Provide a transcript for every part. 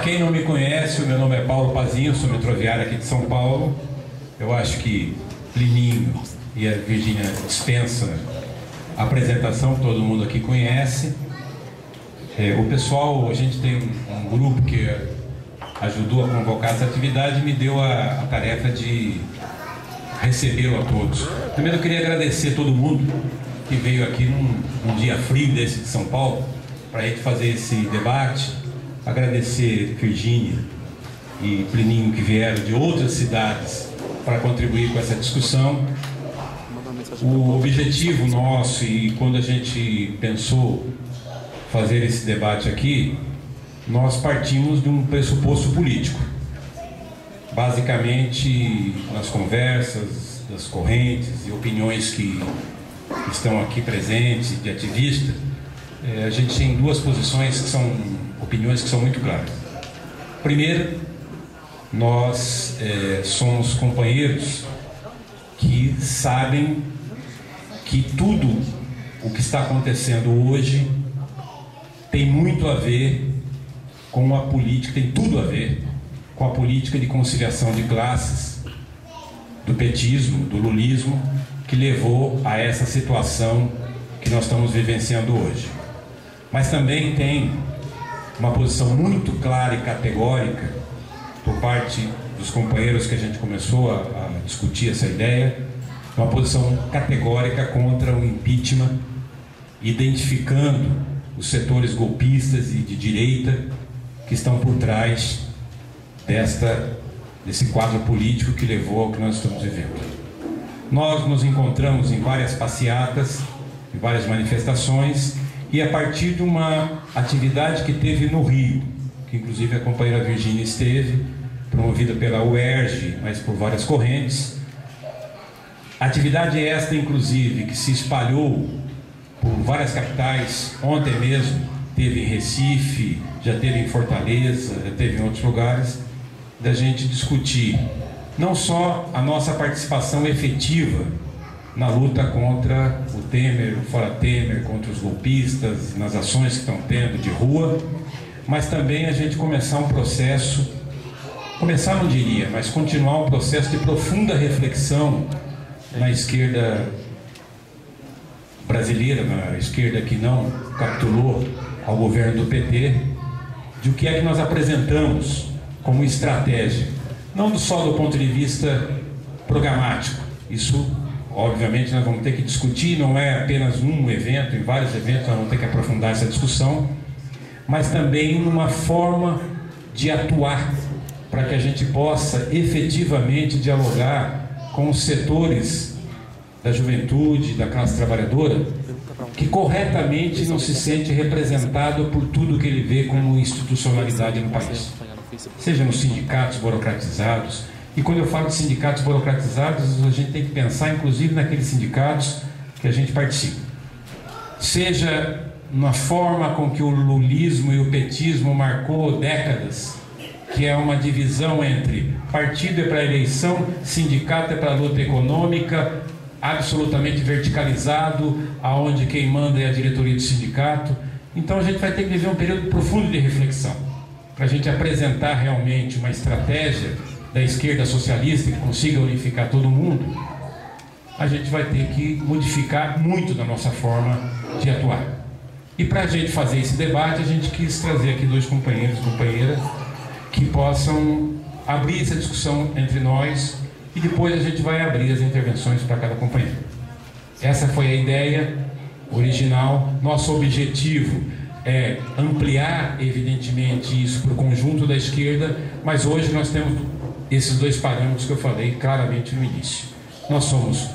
quem não me conhece, o meu nome é Paulo Pazinho, sou metroviário aqui de São Paulo. Eu acho que Plininho e a Virgínia dispensa a apresentação, todo mundo aqui conhece. O pessoal, a gente tem um grupo que ajudou a convocar essa atividade e me deu a tarefa de recebê-lo a todos. Primeiro eu queria agradecer a todo mundo que veio aqui num dia frio desse de São Paulo para a gente fazer esse debate. Agradecer Virgínia e Plininho que vieram de outras cidades para contribuir com essa discussão. O objetivo nosso, e quando a gente pensou fazer esse debate aqui, nós partimos de um pressuposto político. Basicamente, nas conversas, das correntes e opiniões que estão aqui presentes, de ativistas, a gente tem duas posições que são opiniões que são muito claras. Primeiro, nós somos companheiros que sabem que tudo o que está acontecendo hoje tem muito a ver com a política, tem tudo a ver com a política de conciliação de classes do petismo, do lulismo, que levou a essa situação que nós estamos vivenciando hoje. Mas também tem uma posição muito clara e categórica por parte dos companheiros que a gente começou a discutir essa ideia, uma posição categórica contra o impeachment, identificando os setores golpistas e de direita que estão por trás desse quadro político que levou ao que nós estamos vivendo. Nós nos encontramos em várias passeatas, em várias manifestações, e a partir de uma atividade que teve no Rio, que inclusive a companheira Virgínia esteve, promovida pela UERJ, mas por várias correntes. Atividade esta, inclusive, que se espalhou por várias capitais. Ontem mesmo teve em Recife, já teve em Fortaleza, já teve em outros lugares, da gente discutir não só a nossa participação efetiva na luta contra o Temer, o fora Temer, contra os golpistas, nas ações que estão tendo de rua, mas também a gente começar um processo, começar não diria, mas continuar um processo de profunda reflexão na esquerda brasileira, na esquerda que não capitulou ao governo do PT, de o que é que nós apresentamos como estratégia, não só do ponto de vista programático. Isso, obviamente, nós vamos ter que discutir, não é apenas um evento, em vários eventos nós vamos ter que aprofundar essa discussão, mas também numa forma de atuar para que a gente possa efetivamente dialogar com os setores da juventude, da classe trabalhadora, que corretamente não se sente representado por tudo que ele vê como institucionalidade no país. Seja nos sindicatos burocratizados, e quando eu falo de sindicatos burocratizados, a gente tem que pensar inclusive naqueles sindicatos que a gente participa. Seja na forma com que o lulismo e o petismo marcou décadas, que é uma divisão entre partido é para a eleição, sindicato é para a luta econômica, absolutamente verticalizado, aonde quem manda é a diretoria do sindicato. Então a gente vai ter que viver um período profundo de reflexão, para a gente apresentar realmente uma estratégia da esquerda socialista que consiga unificar todo mundo. A gente vai ter que modificar muito da nossa forma de atuar. E para a gente fazer esse debate, a gente quis trazer aqui dois companheiros e companheiras que possam abrir essa discussão entre nós, e depois a gente vai abrir as intervenções para cada companheiro. Essa foi a ideia original. Nosso objetivo é ampliar, evidentemente, isso para o conjunto da esquerda, mas hoje nós temos esses dois parâmetros que eu falei claramente no início. Nós somos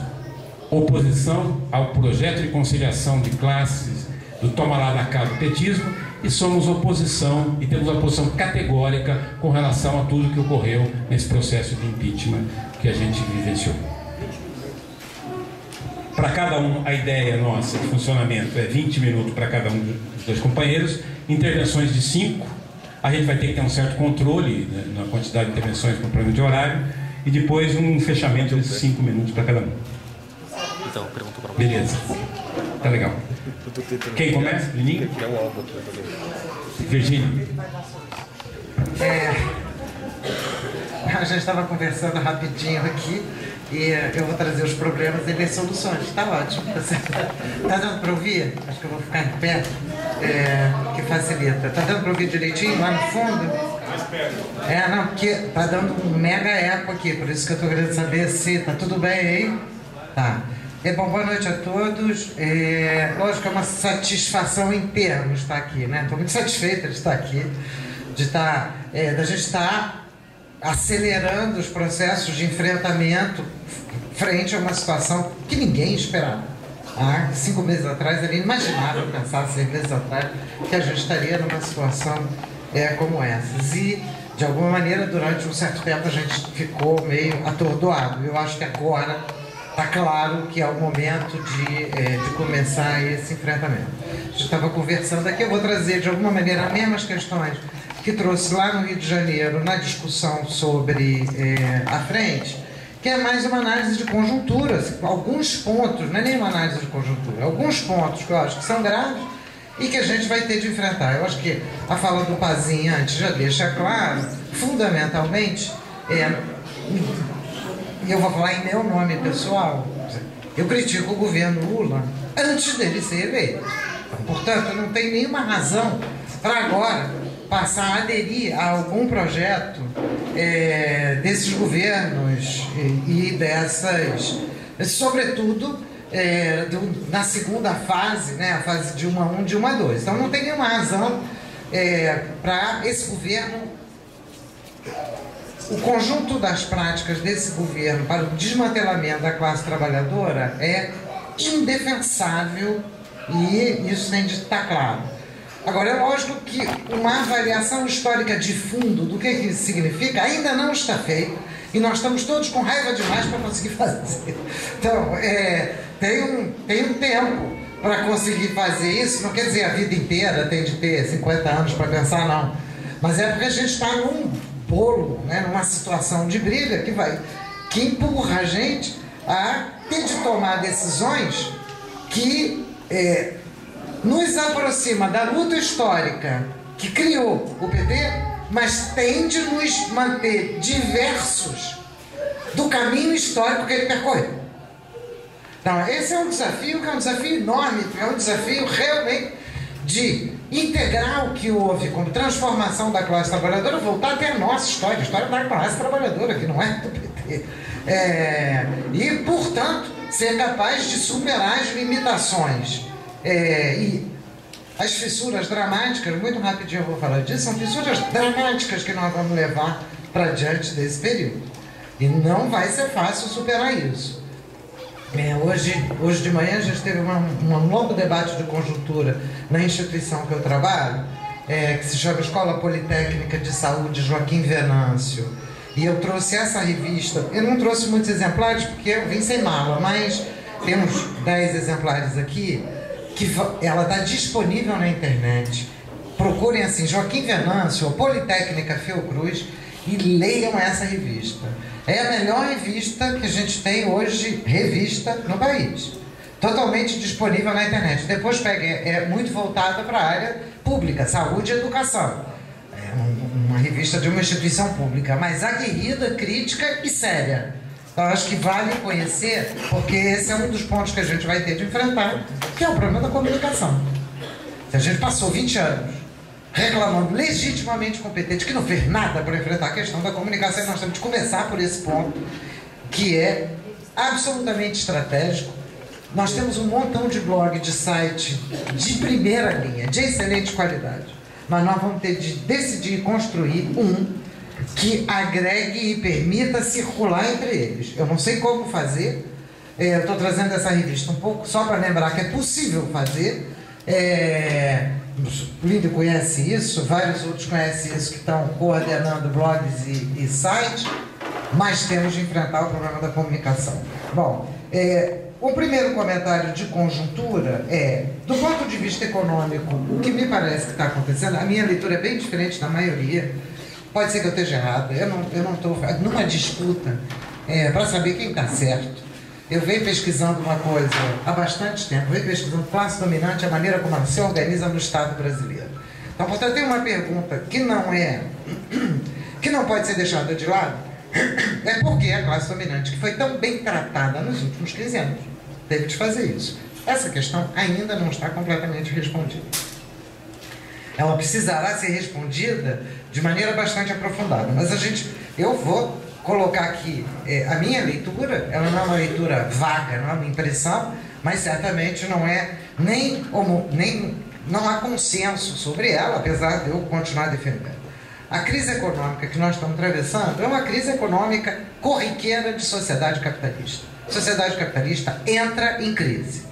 oposição ao projeto de conciliação de classes do toma lá da cá do petismo, e somos oposição, e temos uma posição categórica com relação a tudo que ocorreu nesse processo de impeachment que a gente vivenciou. Para cada um, a ideia nossa de funcionamento é 20 minutos para cada um dos dois companheiros, intervenções de 5, a gente vai ter que ter um certo controle, né, na quantidade de intervenções para o programa de horário, e depois um fechamento de 5 minutos para cada um. Então, perguntou para você. Beleza. Tá legal. Quem começa? Lininho? Virgínia. A gente estava conversando rapidinho aqui e eu vou trazer os problemas e ver soluções. Tá ótimo. Tá dando para ouvir? Acho que eu vou ficar em pé, que facilita. Tá dando para ouvir direitinho lá no fundo? Não, porque tá dando um mega eco aqui, por isso que eu tô querendo saber se tá tudo bem aí. Tá. Bom, boa noite a todos. Lógico que é uma satisfação em termos estar aqui, né? Estou muito satisfeita de estar aqui, da gente estar acelerando os processos de enfrentamento frente a uma situação que ninguém esperava. Há 5 meses atrás, era inimaginável pensar 6 meses atrás que a gente estaria numa situação como essa. E, de alguma maneira, durante um certo tempo a gente ficou meio atordoado. Eu acho que agora está claro que é o momento de começar esse enfrentamento. A gente estava conversando aqui, eu vou trazer de alguma maneira as mesmas questões que trouxe lá no Rio de Janeiro na discussão sobre a frente, que é mais uma análise de conjuntura, alguns pontos, não é nem uma análise de conjuntura, alguns pontos que eu acho que são graves e que a gente vai ter de enfrentar. Eu acho que a fala do Pazin antes já deixa claro, fundamentalmente, e eu vou falar em meu nome pessoal, eu critico o governo Lula antes dele ser eleito. Então, portanto, não tem nenhuma razão para agora passar a aderir a algum projeto desses governos e dessas, sobretudo, na segunda fase, né, a fase de 1 a 1, de 1 a 2. Então não tem nenhuma razão para esse governo, o conjunto das práticas desse governo para o desmantelamento da classe trabalhadora é indefensável e isso tem de estar claro. Agora, é lógico que uma avaliação histórica de fundo do que isso significa ainda não está feita e nós estamos todos com raiva demais para conseguir fazer. Então, tem um tempo para conseguir fazer isso, não quer dizer a vida inteira tem de ter 50 anos para pensar, não. Mas é porque a gente está num bolo, né, numa situação de briga que empurra a gente a ter de tomar decisões que nos aproxima da luta histórica que criou o PT, mas tem de nos manter diversos do caminho histórico que ele percorreu. Então, esse é um desafio que é um desafio enorme, é um desafio realmente de integrar o que houve como transformação da classe trabalhadora, voltar até a nossa história, a história da classe trabalhadora, que não é do PT. E, portanto, ser capaz de superar as limitações e as fissuras dramáticas, muito rapidinho eu vou falar disso, são fissuras dramáticas que nós vamos levar para diante desse período. E não vai ser fácil superar isso. Hoje de manhã a gente teve um longo debate de conjuntura na instituição que eu trabalho, que se chama Escola Politécnica de Saúde Joaquim Venâncio. E eu trouxe essa revista, eu não trouxe muitos exemplares porque eu vim sem mala, mas temos 10 exemplares aqui, que ela está disponível na internet. Procurem assim, Joaquim Venâncio ou Politécnica Fiocruz e leiam essa revista. É a melhor revista que a gente tem hoje, revista no país. Totalmente disponível na internet. Depois peguem, é muito voltada para a área pública, saúde e educação. É uma revista de uma instituição pública, mas aguerrida, crítica e séria. Então, acho que vale conhecer, porque esse é um dos pontos que a gente vai ter de enfrentar, que é o problema da comunicação. A gente passou 20 anos reclamando legitimamente com o PT de que não fez nada para enfrentar a questão da comunicação, e nós temos de começar por esse ponto, que é absolutamente estratégico. Nós temos um montão de blog, de site de primeira linha, de excelente qualidade, mas nós vamos ter de decidir construir um que agregue e permita circular entre eles. Eu não sei como fazer, eu estou trazendo essa revista um pouco só para lembrar que é possível fazer. O Lídio conhece isso, vários outros conhecem isso, que estão coordenando blogs e sites, mas temos de enfrentar o problema da comunicação. Bom, o primeiro comentário de conjuntura do ponto de vista econômico, o que me parece que está acontecendo, a minha leitura é bem diferente da maioria. Pode ser que eu esteja errado, eu não estou numa disputa para saber quem está certo. Eu venho pesquisando uma coisa há bastante tempo, venho pesquisando classe dominante, a maneira como ela se organiza no Estado brasileiro. Então, portanto, tem uma pergunta que não é que não pode ser deixada de lado, é porque a classe dominante, que foi tão bem tratada nos últimos 15 anos, teve de fazer isso. Essa questão ainda não está completamente respondida. Ela precisará ser respondida de maneira bastante aprofundada, mas eu vou colocar aqui a minha leitura. Ela não é uma leitura vaga, não é uma impressão, mas certamente não é não há consenso sobre ela, apesar de eu continuar defendendo. A crise econômica que nós estamos atravessando é uma crise econômica corriqueira de sociedade capitalista. A sociedade capitalista entra em crise.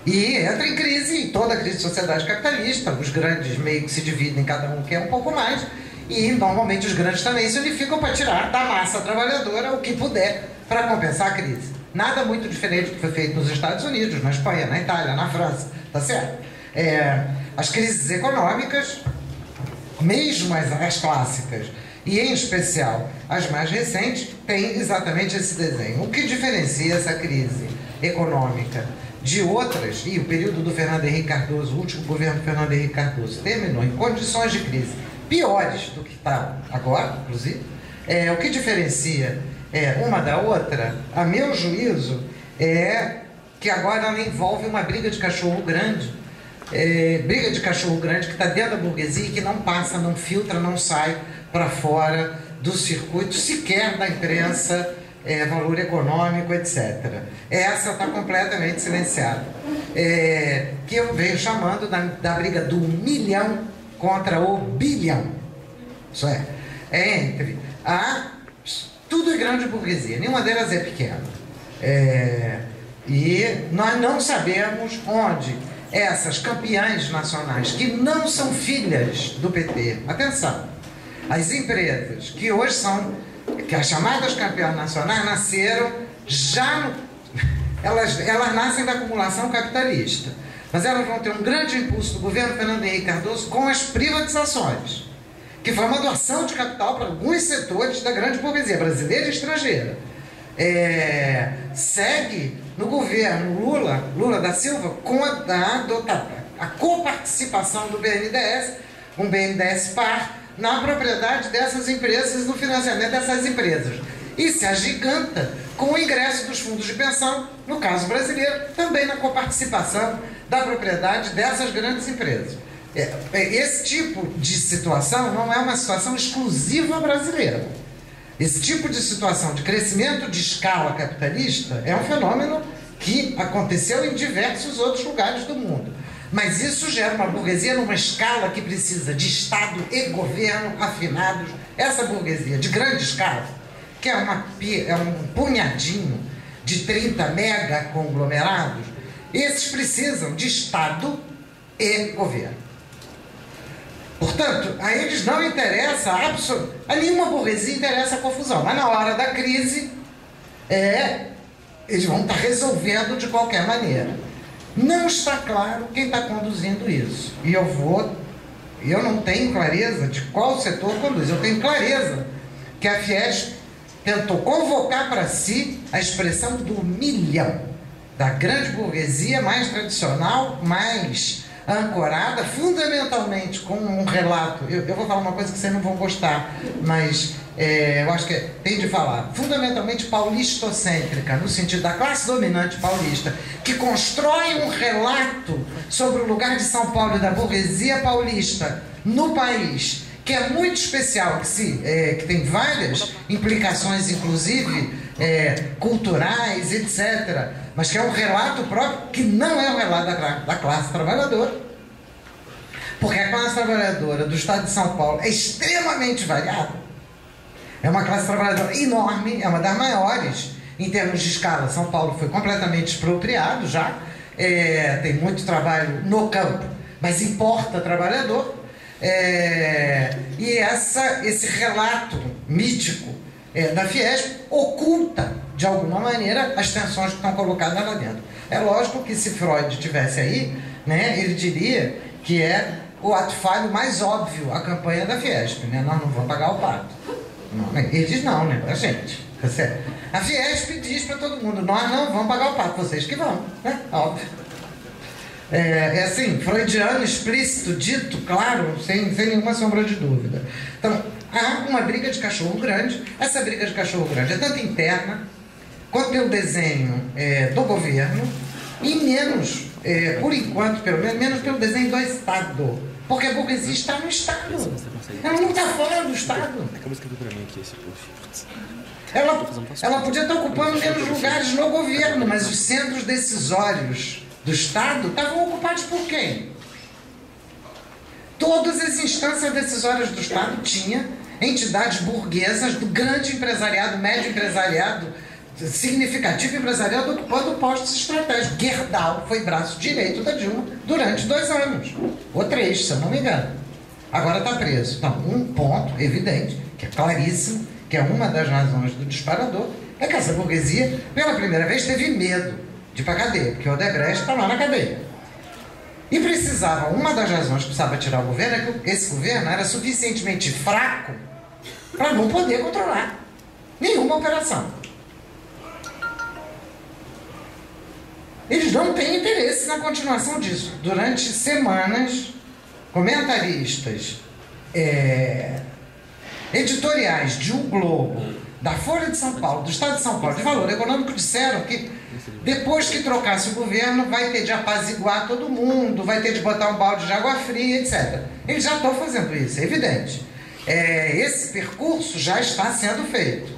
E entra em crise, em toda a crise de sociedade capitalista, os grandes meio que se dividem, cada um quer um pouco mais, e normalmente os grandes também se unificam para tirar da massa trabalhadora o que puder para compensar a crise. Nada muito diferente do que foi feito nos Estados Unidos, na Espanha, na Itália, na França, tá certo? As crises econômicas, mesmo as clássicas, e em especial as mais recentes, têm exatamente esse desenho. O que diferencia essa crise econômica de outras, e o período do Fernando Henrique Cardoso, o último governo do Fernando Henrique Cardoso, terminou em condições de crise piores do que está agora, inclusive, o que diferencia uma da outra, a meu juízo, é que agora ela envolve uma briga de cachorro grande, briga de cachorro grande que está dentro da burguesia e que não passa, não filtra, não sai para fora do circuito sequer da imprensa, valor econômico, etc. Essa está completamente silenciada. Que eu venho chamando da briga do milhão contra o bilhão. Isso entre tudo é grande burguesia, nenhuma delas é pequena. E nós não sabemos onde essas campeãs nacionais, que não são filhas do PT, atenção, as empresas que hoje são, que as chamadas campeãs nacionais nasceram elas nascem da acumulação capitalista, mas elas vão ter um grande impulso do governo Fernando Henrique Cardoso com as privatizações, que foi uma doação de capital para alguns setores da grande burguesia brasileira e estrangeira. Segue no governo Lula da Silva com a coparticipação do BNDES, um BNDES par, na propriedade dessas empresas, no financiamento dessas empresas. E se agiganta com o ingresso dos fundos de pensão, no caso brasileiro, também na coparticipação da propriedade dessas grandes empresas. Esse tipo de situação não é uma situação exclusiva brasileira. Esse tipo de situação de crescimento de escala capitalista é um fenômeno que aconteceu em diversos outros lugares do mundo. Mas isso gera uma burguesia numa escala que precisa de Estado e governo afinados. Essa burguesia de grande escala, que é um punhadinho de 30 mega conglomerados, esses precisam de Estado e governo. Portanto, a eles não interessa a nenhuma burguesia interessa a confusão, mas na hora da crise eles vão estar resolvendo de qualquer maneira. Não está claro quem está conduzindo isso. E eu não tenho clareza de qual setor conduz. Eu tenho clareza que a Fiesp tentou convocar para si a expressão do milhão, da grande burguesia mais tradicional, mais ancorada, fundamentalmente com um relato. Eu vou falar uma coisa que vocês não vão gostar, mas eu acho que tem de falar. Fundamentalmente paulistocêntrica, no sentido da classe dominante paulista, que constrói um relato sobre o lugar de São Paulo e da burguesia paulista no país, que é muito especial, que tem várias implicações, inclusive culturais, etc., mas que é um relato próprio, que não é um relato da classe trabalhadora, porque a classe trabalhadora do estado de São Paulo é extremamente variada, é uma classe trabalhadora enorme, é uma das maiores em termos de escala. São Paulo foi completamente expropriado já, tem muito trabalho no campo, mas importa trabalhador. E esse relato mítico da Fiesp oculta, de alguma maneira, as tensões que estão colocadas lá dentro. É lógico que se Freud estivesse aí, ele diria que é o ato falho mais óbvio a campanha da Fiesp, nós não vamos pagar o pato. Não, ele diz não, pra gente, tá certo? A Fiesp diz para todo mundo, nós não vamos pagar o pato, vocês que vão, óbvio. É assim, freudiano, explícito, dito, claro, sem nenhuma sombra de dúvida. Então, há uma briga de cachorro grande. Essa briga de cachorro grande é tanto interna, quanto pelo desenho do governo, e menos, por enquanto, pelo menos, menos pelo desenho do Estado. Porque a burguesia está no Estado. Ela não está fora do Estado. Acaba escrevendo pra mim aqui esse post. Ela podia estar ocupando menos lugares no governo, mas os centros decisórios do Estado estavam ocupados por quem? Todas as instâncias decisórias do Estado tinham entidades burguesas do grande empresariado, médio empresariado, significativo empresariado ocupando postos estratégicos. Gerdau foi braço direito da Dilma durante 2 anos, ou 3, se eu não me engano. Agora está preso. Então, um ponto evidente, que é claríssimo, que é uma das razões do disparador, é que essa burguesia, pela primeira vez, teve medo de ir para a cadeia, porque o Odebrecht está lá na cadeia. E precisava, uma das razões que precisava tirar o governo é que esse governo era suficientemente fraco para não poder controlar nenhuma operação. Eles não têm interesse na continuação disso. Durante semanas, comentaristas, editoriais de O Globo, da Folha de São Paulo, do Estado de São Paulo, de Valor Econômico, disseram que depois que trocasse o governo, vai ter de apaziguar todo mundo, vai ter de botar um balde de água fria, etc. Eles já estão fazendo isso, é evidente. Esse percurso já está sendo feito.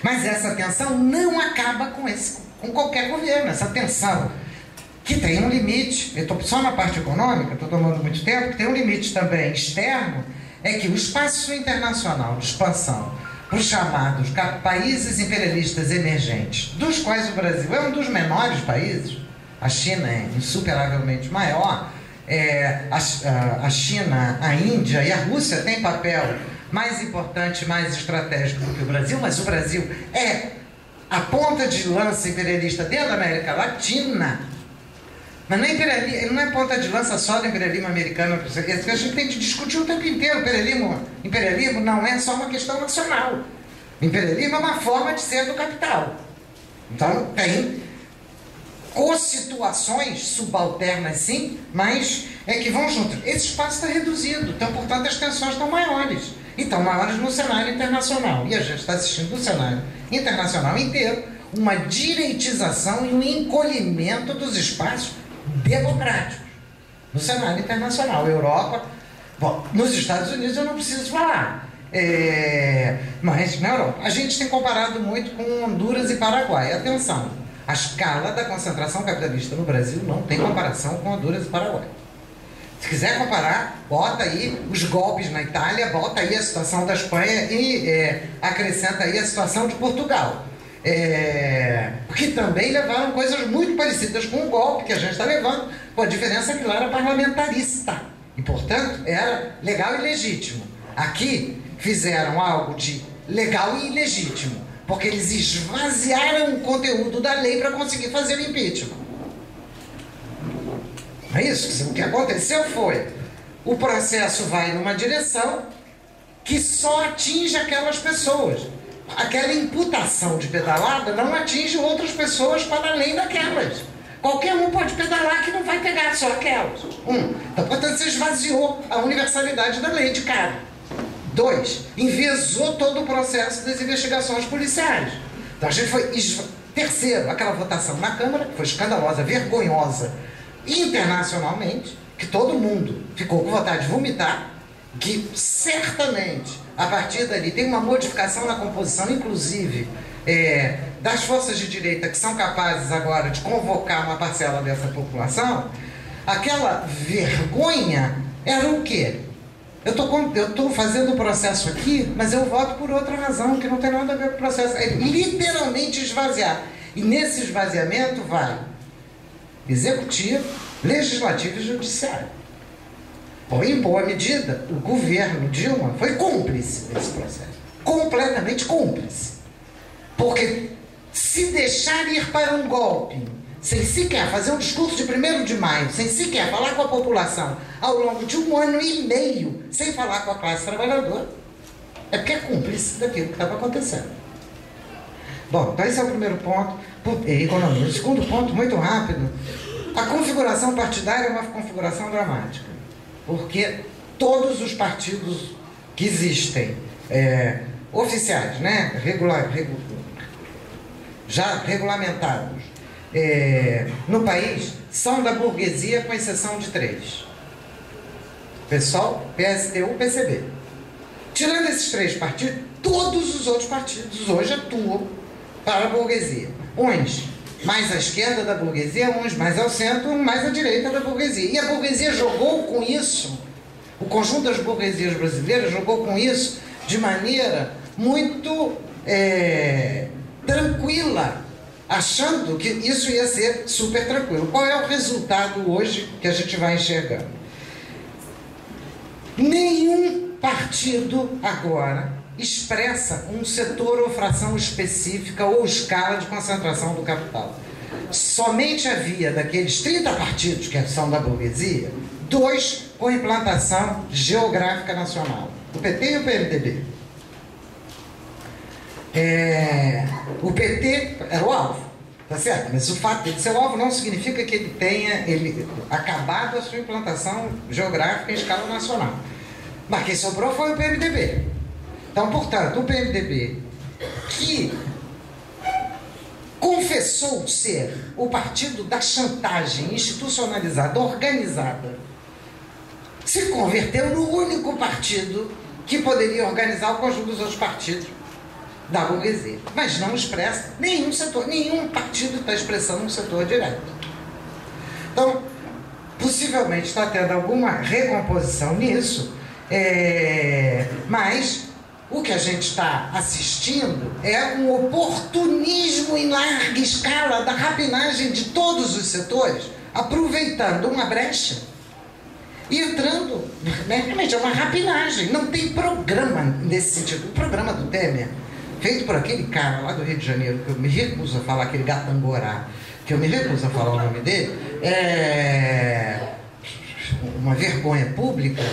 Mas essa tensão não acaba com qualquer governo. Essa tensão que tem um limite, eu estou só na parte econômica, estou tomando muito tempo, que tem um limite também externo, é que o espaço internacional de expansão para os chamados países imperialistas emergentes, dos quais o Brasil é um dos menores países, a China é insuperavelmente maior, a China, a Índia e a Rússia têm papel mais importante, mais estratégico do que o Brasil, mas o Brasil é a ponta de lança imperialista dentro da América Latina. Mas ele não é ponta de lança só do imperialismo americano. A gente tem que discutir o tempo inteiro. Imperialismo não é só uma questão nacional. Imperialismo é uma forma de ser do capital. Então tem co-situações subalternas, sim, mas que vão junto. Esse espaço está reduzido, então, portanto, as tensões estão maiores. Então, maiores no cenário internacional. E a gente está assistindo no cenário internacional inteiro uma direitização e um encolhimento dos espaços democráticos no cenário internacional. Europa, bom, nos Estados Unidos eu não preciso falar, mas na Europa a gente tem comparado muito com Honduras e Paraguai. Atenção, a escala da concentração capitalista no Brasil não tem comparação com Honduras e Paraguai. Se quiser comparar, bota aí os golpes na Itália, bota aí a situação da Espanha e acrescenta aí a situação de Portugal. Porque também levaram coisas muito parecidas com o golpe que a gente está levando, com a diferença que lá era parlamentarista. E, portanto, era legal e legítimo. Aqui fizeram algo de legal e ilegítimo, porque eles esvaziaram o conteúdo da lei para conseguir fazer o impeachment. É isso. O que aconteceu foi, o processo vai numa direção que só atinge aquelas pessoas. Aquela imputação de pedalada não atinge outras pessoas para além daquelas. Qualquer um pode pedalar que não vai pegar só aquelas. Então, portanto, você esvaziou a universalidade da lei de cara. 2, enviesou todo o processo das investigações policiais. Então, a gente foi... Terceiro, aquela votação na Câmara, que foi escandalosa, vergonhosa, internacionalmente, que todo mundo ficou com vontade de vomitar, que certamente, a partir dali, tem uma modificação na composição, inclusive, das forças de direita que são capazes agora de convocar uma parcela dessa população. Aquela vergonha era o quê? Eu estou fazendo o processo aqui, mas eu voto por outra razão, que não tem nada a ver com o processo. É literalmente esvaziar. E nesse esvaziamento vai executivo, legislativo e judiciário. Bom, em boa medida, o governo Dilma foi cúmplice desse processo. Completamente cúmplice. Porque se deixar ir para um golpe, sem sequer fazer um discurso de 1º de maio, sem sequer falar com a população, ao longo de 1 ano e meio, sem falar com a classe trabalhadora, é porque é cúmplice daquilo que estava acontecendo. Bom, então esse é o primeiro ponto, economia. O segundo ponto, muito rápido, A configuração partidária é uma configuração dramática, porque todos os partidos que existem, oficiais, né, já regulamentados no país, são da burguesia, com exceção de 3. PSOL, PSTU, PCB. Tirando esses 3 partidos, todos os outros partidos hoje atuam para a burguesia. Uns mais à esquerda da burguesia, uns mais ao centro, uns mais à direita da burguesia. E a burguesia jogou com isso, o conjunto das burguesias brasileiras jogou com isso de maneira muito tranquila, achando que isso ia ser super tranquilo. Qual é o resultado hoje que a gente vai enxergando? Nenhum partido agora expressa um setor ou fração específica ou escala de concentração do capital. Somente havia daqueles 30 partidos que são da burguesia, 2 com implantação geográfica nacional, o PT e o PMDB. O PT era o alvo, tá certo? Mas o fato de ser o alvo não significa que ele tenha acabado a sua implantação geográfica em escala nacional. Mas quem sobrou foi o PMDB. Então, portanto, o PMDB, que confessou ser o partido da chantagem institucionalizada, organizada, se converteu no único partido que poderia organizar o conjunto dos outros partidos da burguesia. Mas não expressa nenhum setor, nenhum partido está expressando um setor direto. Então, possivelmente está tendo alguma recomposição nisso, mas o que a gente está assistindo é um oportunismo em larga escala da rapinagem de todos os setores, aproveitando uma brecha e entrando, realmente é uma rapinagem, não tem programa nesse sentido. O programa do Temer, feito por aquele cara lá do Rio de Janeiro, que eu me recuso a falar, aquele Gatangorá, que eu me recuso a falar o nome dele, uma vergonha pública.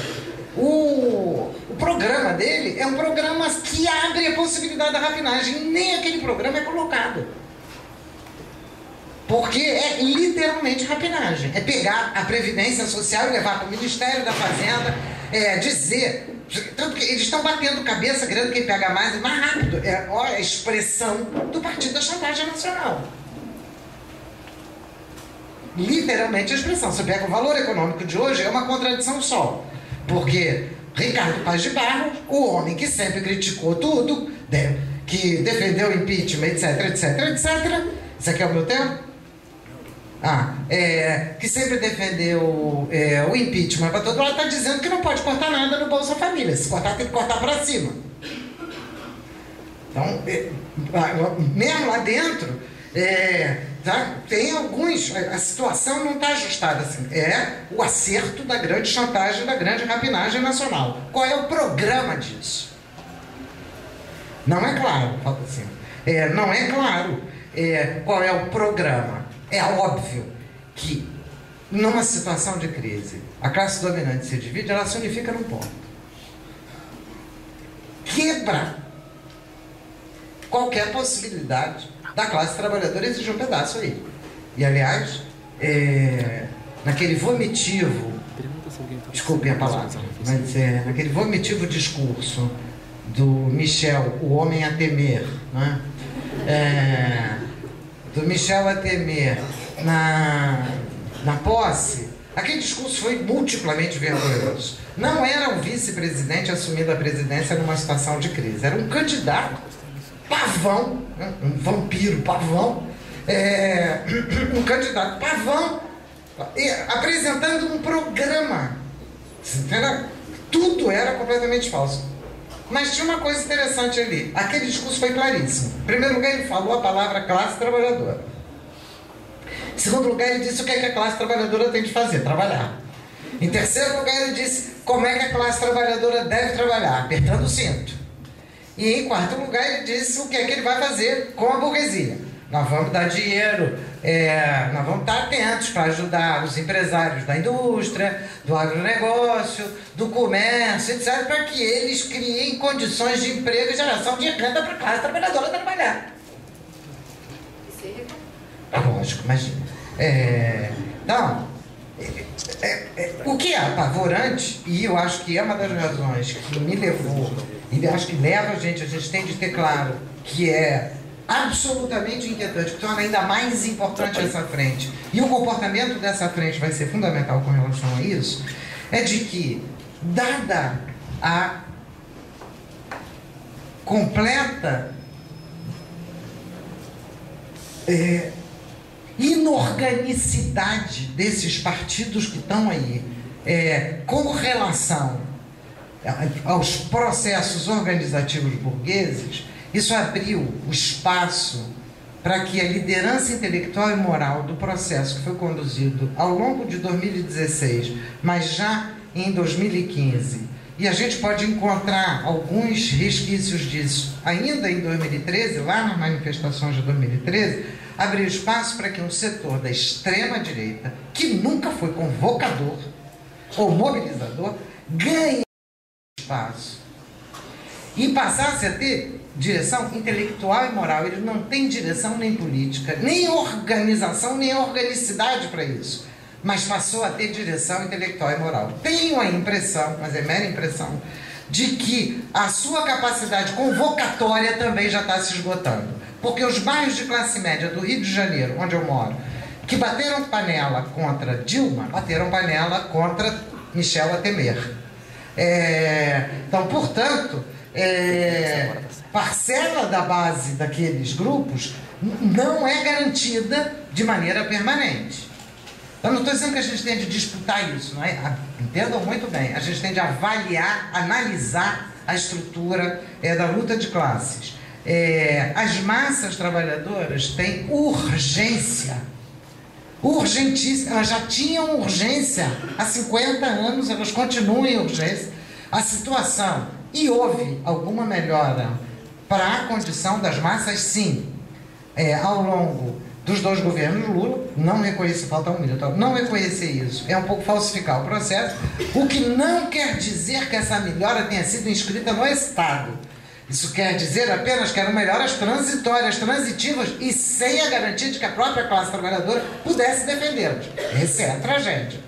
O programa dele é um programa que abre a possibilidade da rapinagem. Nem aquele programa é colocado. Porque é literalmente rapinagem. É pegar a Previdência Social e levar para o Ministério da Fazenda, dizer... Tanto que eles estão batendo cabeça, querendo quem pega mais e mais rápido. Olha a expressão do Partido da Chantagem Nacional. Literalmente a expressão. Você pega o valor econômico de hoje, é uma contradição só. Porque Ricardo Paz de Barros, o homem que sempre criticou tudo, que defendeu o impeachment, etc, etc, etc. Isso aqui é o meu tempo? Que sempre defendeu o impeachment para todo lado, está dizendo que não pode cortar nada no Bolsa Família. Se cortar, tem que cortar para cima. Então, mesmo lá dentro, tem alguns... A situação não está ajustada assim. É o acerto da grande chantagem, da grande rapinagem nacional. Qual é o programa disso? Não é claro, falta assim. Não é claro qual é o programa. É óbvio que, numa situação de crise, a classe dominante se divide, ela se unifica num ponto. Quebra qualquer possibilidade da classe trabalhadora exigir um pedaço aí. E, aliás, naquele vomitivo, desculpem a palavra, mas naquele vomitivo discurso do Michel, o homem a temer, né? Do Michel a temer na posse, aquele discurso foi multiplamente vergonhoso. Não era um vice-presidente assumindo a presidência numa situação de crise, era um candidato pavão, né? Um vampiro pavão, um candidato pavão, apresentando um programa. Entendeu? Tudo era completamente falso. Mas tinha uma coisa interessante ali. Aquele discurso foi claríssimo. Em primeiro lugar, ele falou a palavra classe trabalhadora. Em segundo lugar, ele disse o que é que a classe trabalhadora tem de fazer: trabalhar. Em terceiro lugar, ele disse como é que a classe trabalhadora deve trabalhar: apertando o cinto. E em quarto lugar, ele disse o que é que ele vai fazer com a burguesia: nós vamos dar dinheiro, nós vamos estar atentos para ajudar os empresários da indústria, do agronegócio, do comércio, etc., para que eles criem condições de emprego e geração de renda para a classe trabalhadora trabalhar. Lógico, imagina. Então, o que é apavorante, e eu acho que é uma das razões que me levou, e acho que leva a gente tem de ter claro que é absolutamente inquietante, que torna ainda mais importante essa frente, e o comportamento dessa frente vai ser fundamental com relação a isso, é de que, dada a completa inorganicidade desses partidos que estão aí, com relação aos processos organizativos burgueses, isso abriu o espaço para que a liderança intelectual e moral do processo que foi conduzido ao longo de 2016, mas já em 2015, e a gente pode encontrar alguns resquícios disso ainda em 2013, lá nas manifestações de 2013, abriu espaço para que um setor da extrema-direita, que nunca foi convocador ou mobilizador, ganhe espaço e passasse a ter direção intelectual e moral. Ele não tem direção nem política, nem organização, nem organicidade para isso, mas passou a ter direção intelectual e moral. Tenho a impressão, mas é mera impressão, de que a sua capacidade convocatória também já está se esgotando. Porque os bairros de classe média do Rio de Janeiro, onde eu moro, que bateram panela contra Dilma, bateram panela contra Michel Temer. Então, portanto, parcela da base daqueles grupos não é garantida de maneira permanente. Eu não estou dizendo que a gente tem de disputar isso, não é? Entendam muito bem, a gente tem de avaliar, analisar a estrutura da luta de classes. As massas trabalhadoras têm urgência, urgentíssima, elas já tinham urgência há 50 anos, elas continuam em urgência. A situação, e houve alguma melhora para a condição das massas, sim, ao longo dos 2 governos Lula. Não reconhecer, falta um minuto, não reconhecer isso é um pouco falsificar o processo, o que não quer dizer que essa melhora tenha sido inscrita no Estado. Isso quer dizer apenas que eram melhoras transitórias, transitivas, e sem a garantia de que a própria classe trabalhadora pudesse defendê-las. Essa é a tragédia.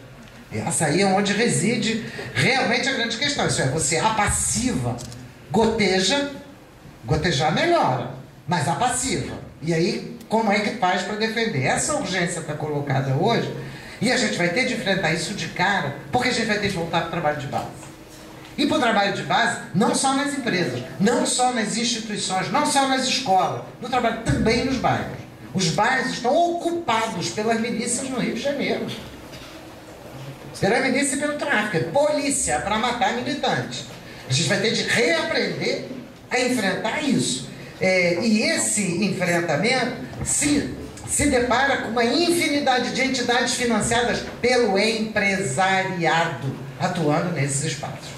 Essa aí é onde reside realmente a grande questão. Isso é, você apassiva, gotejar melhora, mas apassiva. E aí, como é que faz para defender? Essa urgência está colocada hoje, e a gente vai ter de enfrentar isso de cara, porque a gente vai ter de voltar para o trabalho de base. E para o trabalho de base, não só nas empresas, não só nas instituições, não só nas escolas, no trabalho também nos bairros. Os bairros estão ocupados pelas milícias no Rio de Janeiro. Pela milícia e pelo tráfico, polícia para matar militantes. A gente vai ter de reaprender a enfrentar isso. E esse enfrentamento se depara com uma infinidade de entidades financiadas pelo empresariado atuando nesses espaços.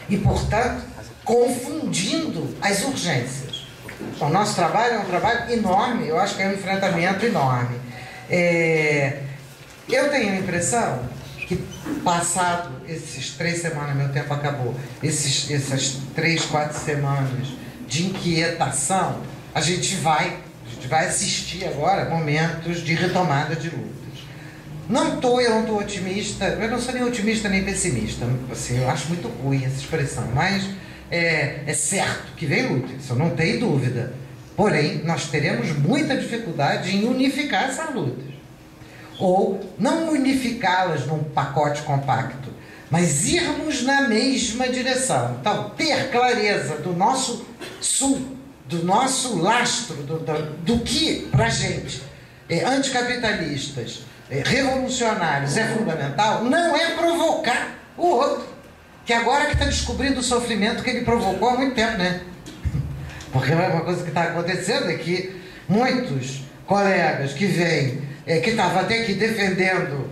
E, portanto, confundindo as urgências. O nosso trabalho é um trabalho enorme, eu acho que é um enfrentamento enorme. Eu tenho a impressão que, passado esses 3 semanas, meu tempo acabou, essas 3, 4 semanas de inquietação, a gente vai assistir agora momentos de retomada de lutas. Eu não estou otimista, eu não sou nem otimista nem pessimista, assim, eu acho muito ruim essa expressão, mas é certo que vem luta, isso eu não tenho dúvida. Porém, nós teremos muita dificuldade em unificar essas lutas. Ou não unificá-las num pacote compacto, mas irmos na mesma direção. Então, ter clareza do nosso sul, do nosso lastro, do que, para a gente, anticapitalistas, revolucionários, é fundamental, não é provocar o outro, que agora que está descobrindo o sofrimento que ele provocou há muito tempo, né? Porque uma coisa que está acontecendo é que muitos colegas que vêm, que estavam até aqui defendendo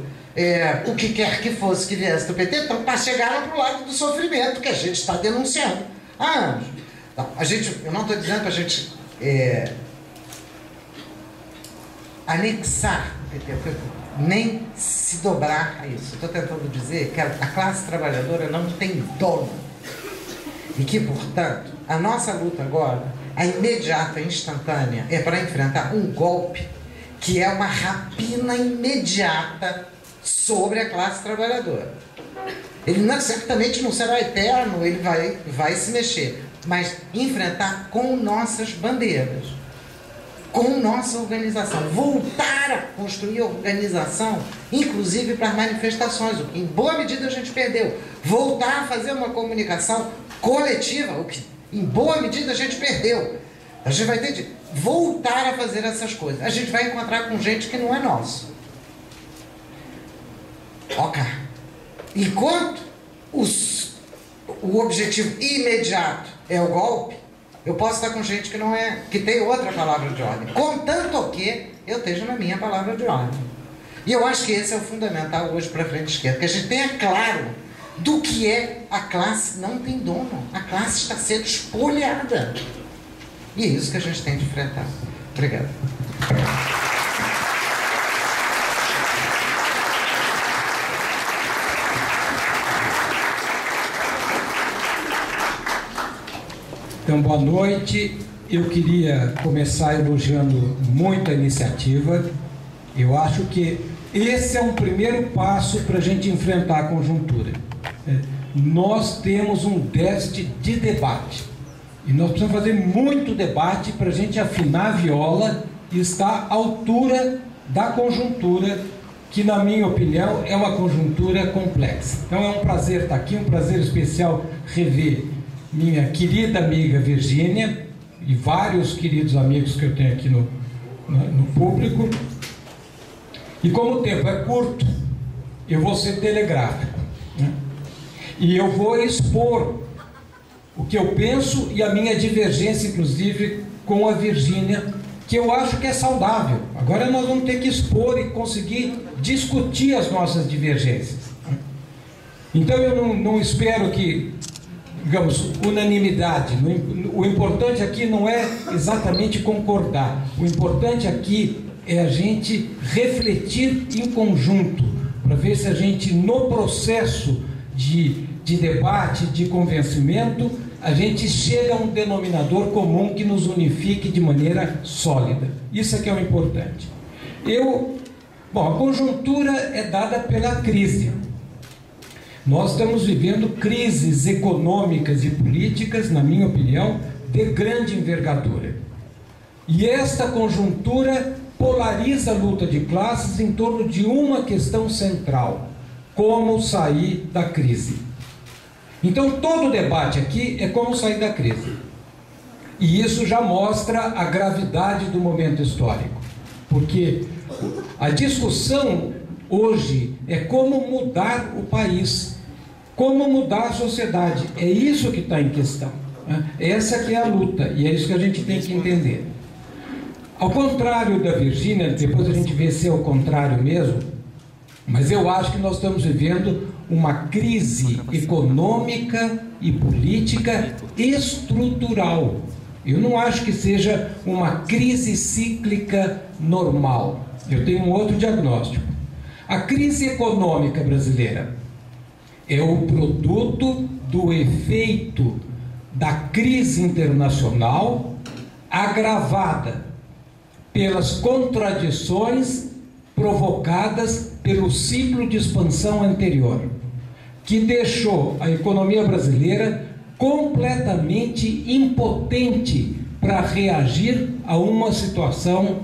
o que quer que fosse que viesse do PT, então chegaram para o lado do sofrimento que a gente está denunciando há anos. Então, eu não estou dizendo para a gente anexar o PT, nem se dobrar a isso. Estou tentando dizer que a classe trabalhadora não tem dono. E que, portanto, a nossa luta agora, a imediata, instantânea, é para enfrentar um golpe que é uma rapina imediata sobre a classe trabalhadora. Ele certamente não será eterno, ele vai se mexer, mas enfrentar com nossas bandeiras, com nossa organização, voltar a construir organização, inclusive para as manifestações, o que em boa medida a gente perdeu, voltar a fazer uma comunicação coletiva, o que em boa medida a gente perdeu. A gente vai ter de voltar a fazer essas coisas. A gente vai encontrar com gente que não é nosso. Ok. Enquanto o objetivo imediato é o golpe, eu posso estar com gente que não é, que tem outra palavra de ordem, contanto que eu esteja na minha palavra de ordem. E eu acho que esse é o fundamental hoje para a frente esquerda, que a gente tenha claro do que é a classe não tem dono, a classe está sendo espoliada. E é isso que a gente tem de enfrentar. Obrigado. Então, boa noite. Eu queria começar elogiando muito a iniciativa. Eu acho que esse é um primeiro passo para a gente enfrentar a conjuntura. Nós temos um déficit de debate. E nós precisamos fazer muito debate para a gente afinar a viola e estar à altura da conjuntura, que, na minha opinião, é uma conjuntura complexa. Então é um prazer estar aqui, um prazer especial rever minha querida amiga Virgínia e vários queridos amigos que eu tenho aqui no público. E como o tempo é curto, eu vou ser telegráfico, né? E eu vou expor o que eu penso e a minha divergência, inclusive, com a Virgínia, que eu acho que é saudável. Agora nós vamos ter que expor e conseguir discutir as nossas divergências. Então eu não espero que, digamos, unanimidade. O importante aqui não é exatamente concordar. O importante aqui é a gente refletir em conjunto, para ver se a gente, no processo de debate, de convencimento, a gente chega a um denominador comum que nos unifique de maneira sólida. Isso é que é o importante. Bom, a conjuntura é dada pela crise. Nós estamos vivendo crises econômicas e políticas, na minha opinião, de grande envergadura. E esta conjuntura polariza a luta de classes em torno de uma questão central: como sair da crise. Então todo o debate aqui é como sair da crise. E isso já mostra a gravidade do momento histórico. Porque a discussão hoje é como mudar o país, como mudar a sociedade. É isso que está em questão, né? Essa que é a luta, e é isso que a gente tem que entender. Ao contrário da Virgínia, depois a gente vê se é o contrário mesmo, mas eu acho que nós estamos vivendo uma crise econômica e política estrutural. Eu não acho que seja uma crise cíclica normal. Eu tenho um outro diagnóstico. A crise econômica brasileira é o produto do efeito da crise internacional, agravada pelas contradições provocadas pelo ciclo de expansão anterior, que deixou a economia brasileira completamente impotente para reagir a uma situação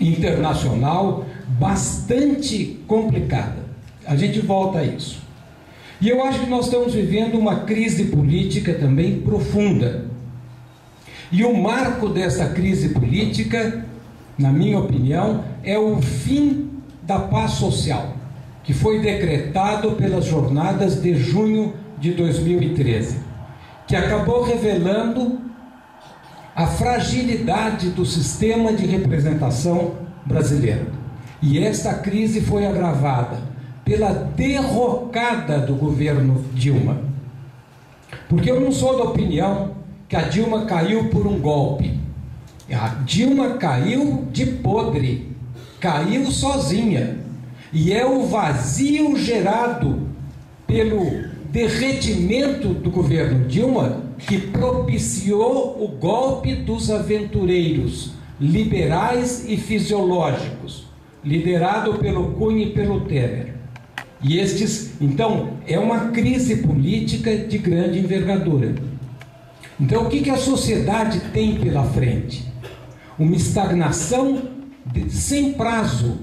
internacional bastante complicada. A gente volta a isso. E eu acho que nós estamos vivendo uma crise política também profunda. E o marco dessa crise política, na minha opinião, é o fim da paz social, que foi decretado pelas jornadas de junho de 2013, que acabou revelando a fragilidade do sistema de representação brasileiro. E esta crise foi agravada pela derrocada do governo Dilma. Porque eu não sou da opinião que a Dilma caiu por um golpe. A Dilma caiu de podre, caiu sozinha. E é o vazio gerado pelo derretimento do governo Dilma que propiciou o golpe dos aventureiros, liberais e fisiológicos, liderado pelo Cunha e pelo Temer. E então, é uma crise política de grande envergadura. Então, o que a sociedade tem pela frente? Uma estagnação sem prazo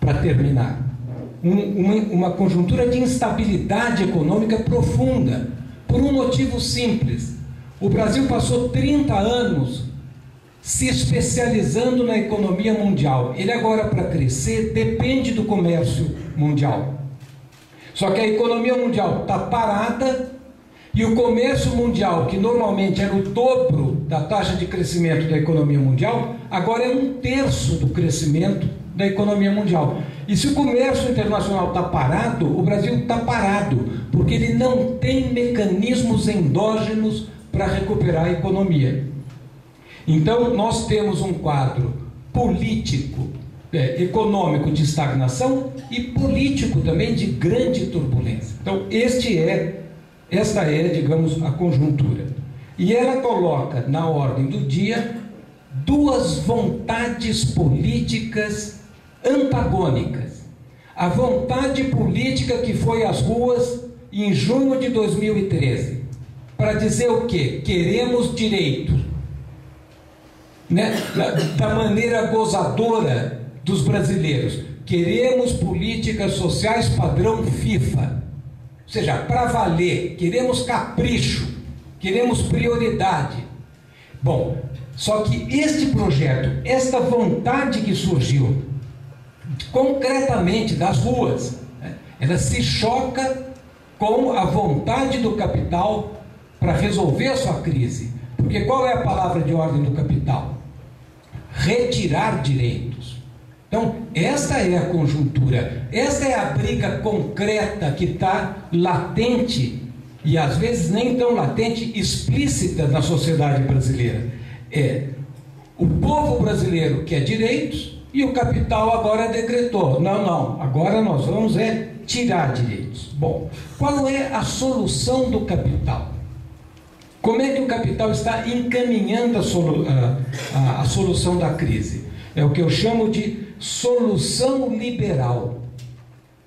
para terminar. Uma conjuntura de instabilidade econômica profunda, por um motivo simples. O Brasil passou 30 anos se especializando na economia mundial. Ele agora, para crescer, depende do comércio mundial. Só que a economia mundial está parada e o comércio mundial, que normalmente era o dobro da taxa de crescimento da economia mundial, agora é 1/3 do crescimento da economia mundial. E se o comércio internacional está parado, o Brasil está parado, porque ele não tem mecanismos endógenos para recuperar a economia. Então, nós temos um quadro político, econômico de estagnação e político também de grande turbulência. Então, esta é, digamos, a conjuntura. E ela coloca na ordem do dia duas vontades políticas antagônicas. A vontade política que foi às ruas em junho de 2013, para dizer o quê? Queremos direitos, né? Da maneira gozadora dos brasileiros. Queremos políticas sociais padrão FIFA. Ou seja, para valer, queremos capricho, queremos prioridade. Bom, só que este projeto, esta vontade que surgiu concretamente das ruas, né, ela se choca com a vontade do capital para resolver a sua crise. Porque qual é a palavra de ordem do capital? Retirar direitos. Então, esta é a conjuntura, esta é a briga concreta que está latente, e às vezes nem tão latente, explícita na sociedade brasileira. O povo brasileiro quer direitos e o capital agora decretou: não, agora nós vamos tirar direitos. Bom, qual é a solução do capital? Como é que o capital está encaminhando a solução da crise? É o que eu chamo de solução liberal.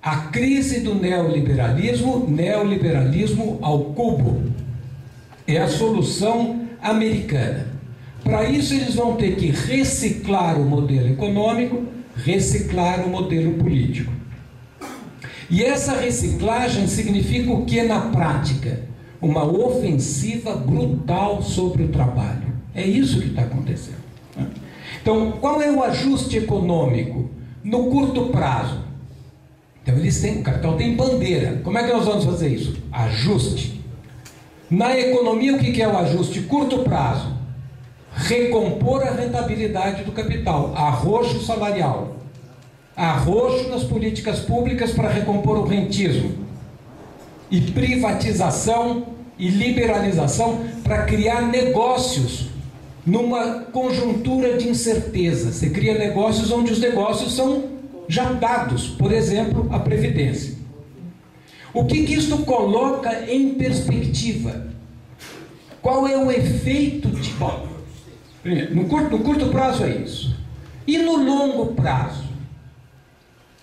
A crise do neoliberalismo ao cubo. É a solução americana. Para isso eles vão ter que reciclar o modelo econômico, reciclar o modelo político. E essa reciclagem significa o que na prática? Uma ofensiva brutal sobre o trabalho. É isso que está acontecendo. Então, qual é o ajuste econômico? No curto prazo. Então, o capital tem bandeira. Como é que nós vamos fazer isso? Ajuste. Na economia, o que é o ajuste? Curto prazo. Recompor a rentabilidade do capital. Arroxo salarial. Arroxo nas políticas públicas para recompor o rentismo. E privatização e liberalização para criar negócios numa conjuntura de incerteza. Você cria negócios onde os negócios são já dados, por exemplo, a Previdência. O que isto coloca em perspectiva? Qual é o efeito de... Bom, primeiro, no curto prazo é isso. E no longo prazo?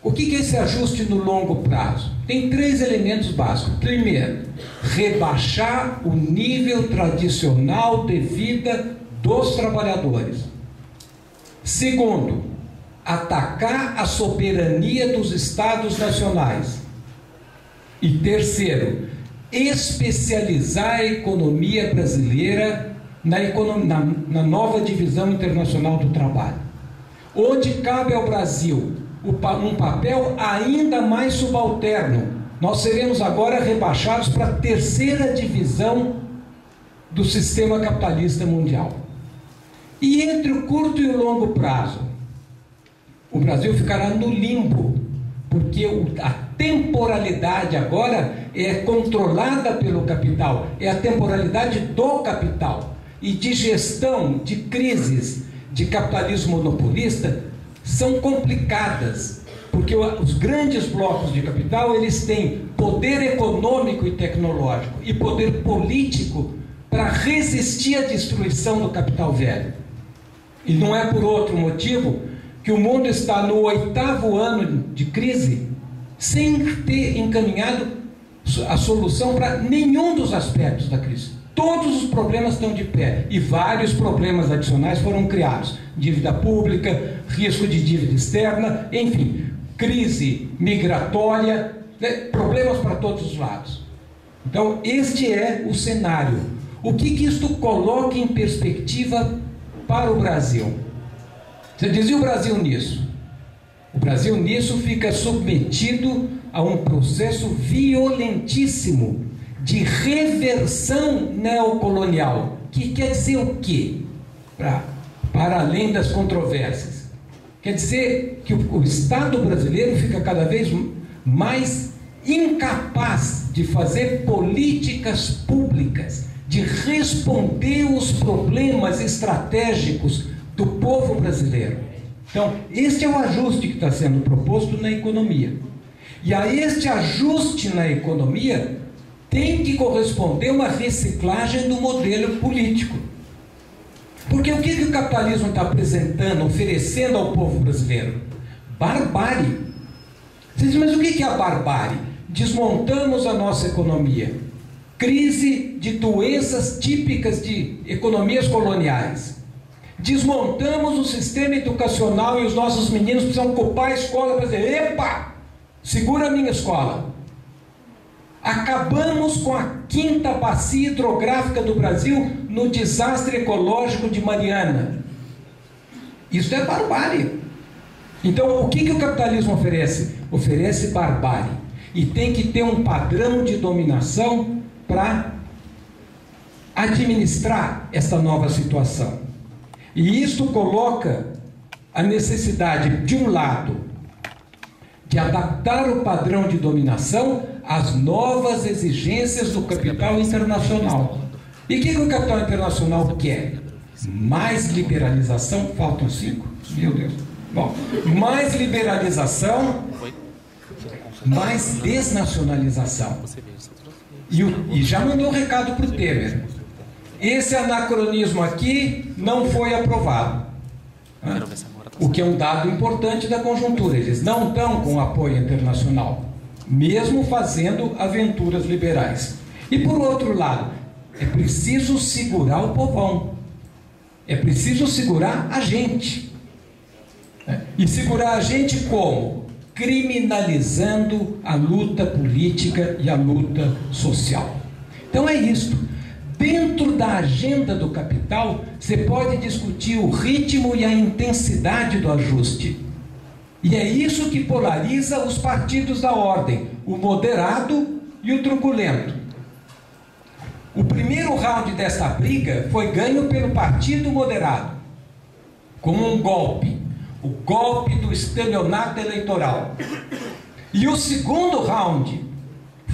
O que é esse ajuste no longo prazo? Tem 3 elementos básicos. Primeiro, rebaixar o nível tradicional de vida dos trabalhadores. Segundo, atacar a soberania dos Estados nacionais. E terceiro, especializar a economia brasileira na nova divisão internacional do trabalho, onde cabe ao Brasil um papel ainda mais subalterno. Nós seremos agora rebaixados para a 3ª divisão do sistema capitalista mundial. E entre o curto e o longo prazo, o Brasil ficará no limbo, porque a temporalidade agora é controlada pelo capital, é a temporalidade do capital. E de gestão de crises de capitalismo monopolista são complicadas, porque os grandes blocos de capital, eles têm poder econômico e tecnológico e poder político para resistir à destruição do capital velho. E não é por outro motivo que o mundo está no 8º ano de crise, sem ter encaminhado a solução para nenhum dos aspectos da crise. Todos os problemas estão de pé e vários problemas adicionais foram criados. Dívida pública, risco de dívida externa, enfim, crise migratória, né? Problemas para todos os lados. Então, este é o cenário. O que isto coloca em perspectiva para o Brasil? Você dizia o Brasil nisso? O Brasil nisso fica submetido a um processo violentíssimo de reversão neocolonial. Que quer dizer o quê? Para além das controvérsias. Quer dizer que o Estado brasileiro fica cada vez mais incapaz de fazer políticas públicas, de responder os problemas estratégicos do povo brasileiro. Então, este é o ajuste que está sendo proposto na economia. E a este ajuste na economia tem que corresponder uma reciclagem do modelo político. Porque o que o capitalismo está apresentando, oferecendo ao povo brasileiro? Barbárie. Você diz, mas o que é a barbárie? Desmontamos a nossa economia. Crise de doenças típicas de economias coloniais. Desmontamos o sistema educacional e os nossos meninos precisam ocupar a escola para dizer, epa, segura a minha escola. Acabamos com a 5ª bacia hidrográfica do Brasil no desastre ecológico de Mariana. Isso é barbárie. Então, o que o capitalismo oferece? Oferece barbárie. E tem que ter um padrão de dominação para administrar essa nova situação. E isso coloca a necessidade, de um lado, de adaptar o padrão de dominação às novas exigências do capital internacional. E o que o capital internacional quer? Mais liberalização, faltam 5? Meu Deus. Bom, mais liberalização, mais desnacionalização. E já mandou um recado para o Temer. Esse anacronismo aqui não foi aprovado. O que é um dado importante da conjuntura. Eles não estão com apoio internacional, mesmo fazendo aventuras liberais. E por outro lado, é preciso segurar o povão. É preciso segurar a gente. E segurar a gente como? Criminalizando a luta política e a luta social. Então é isto. Dentro da agenda do capital, você pode discutir o ritmo e a intensidade do ajuste. E é isso que polariza os partidos da ordem, o moderado e o truculento. O primeiro round desta briga foi ganho pelo partido moderado, como um golpe, o golpe do estelionato eleitoral. E o segundo round